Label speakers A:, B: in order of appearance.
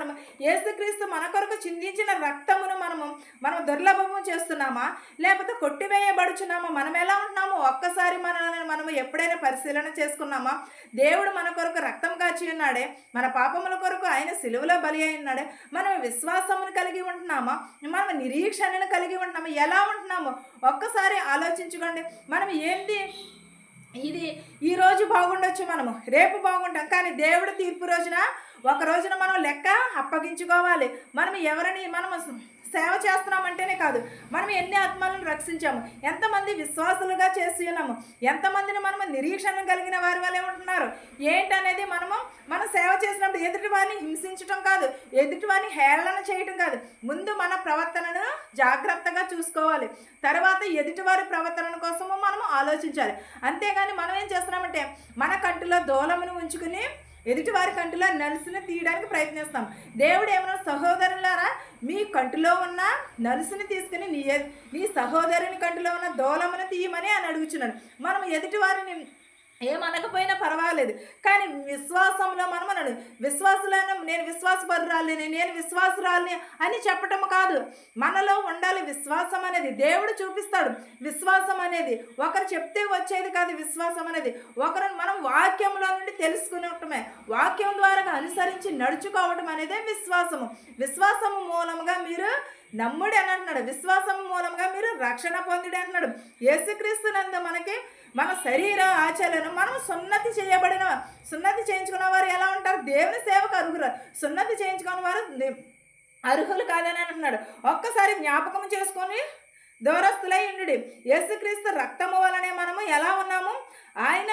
A: మనము యేసుక్రీస్తు మన కొరకు చిందించిన రక్తమును మనం దుర్లభము చేస్తున్నామా, లేకపోతే కొట్టివేయబడుచున్నామా? మనం ఎలా ఉంటున్నామో ఒక్కసారి మనము ఎప్పుడైనా పరిశీలన చేసుకున్నామా? దేవుడు మన కొరకు రక్తం కాచి ఉన్నాడే, మన పాపముల కొరకు ఆయన సిలువలో బలి అయి ఉన్నాడే. మనం విశ్వాసమును కలిగి ఉంటున్నామా, మనం నిరీక్షణను కలిగి ఉంటున్నామా, ఎలా ఉంటున్నామో ఒక్కసారి ఆలోచించుకోండి. మనం ఏంటి, ఇది ఈ రోజు బాగుండొచ్చు, మనము రేపు బాగుంటాం, కానీ దేవుడు తీర్పు రోజున ఒక రోజున మనం లెక్క అప్పగించుకోవాలి. మనం ఎవరిని మనము సేవ చేస్తున్నామంటేనే కాదు, మనం ఎన్ని ఆత్మలను రక్షించాము, ఎంతమంది విశ్వాసులుగా చేసి ఉన్నాము, ఎంతమందిని మనము నిరీక్షణ కలిగిన వారి వల్లే ఉంటున్నారు ఏంటనేది మనం సేవ చేసినప్పుడు ఎదుటి వారిని హింసించడం కాదు, ఎదుటి వారిని హేళన చేయటం కాదు. ముందు మన ప్రవర్తనను జాగ్రత్తగా చూసుకోవాలి, తర్వాత ఎదుటివారి ప్రవర్తన కోసము మనము ఆలోచించాలి. అంతేగాని మనం ఏం చేస్తున్నామంటే మన కంటిలో దూలమును ఉంచుకుని ఎదుటివారి కంటిలో నలుసుని తీయడానికి ప్రయత్నిస్తాం. దేవుడు ఏమన్నా, సహోదరులారా మీ కంటిలో ఉన్న నలుసుని తీసుకుని నీ సహోదరుని కంటిలో ఉన్న దూలమును తీయమని అని అడుగుచున్నాడు. మనం ఎదుటివారిని ఏమనకపోయినా పర్వాలేదు, కానీ విశ్వాసంలో మనం అన్నాడు, విశ్వాసులను నేను విశ్వాసపరురాలిని, నేను విశ్వాసురాలిని అని చెప్పటం కాదు, మనలో ఉండాలి విశ్వాసం అనేది. దేవుడు చూపిస్తాడు విశ్వాసం అనేది, ఒకరు చెప్తే వచ్చేది కాదు. విశ్వాసం అనేది ఒకరు మనం వాక్యంలో నుండి తెలుసుకునటమే, వాక్యం ద్వారా అనుసరించి నడుచుకోవటం అనేదే విశ్వాసము. విశ్వాసము మూలంగా మీరు నమ్ముడి అని అంటున్నాడు, విశ్వాసం మూలంగా మీరు రక్షణ పొందుడి అంటున్నాడు. యేసుక్రీస్తునందు మనకి మన శరీర ఆచారాలను మనం సున్నతి చేయించుకున్న వారు ఎలా ఉంటారు? దేవుని సేవకు అర్హులు. సున్నతి చేయించుకున్న వారు అర్హులు కాదని అంటున్నాడు. ఒక్కసారి జ్ఞాపకం చేసుకొని దూరస్తులై ఉండు. యేసుక్రీస్తు రక్తము వలనే మనము ఎలా ఉన్నాము, ఆయన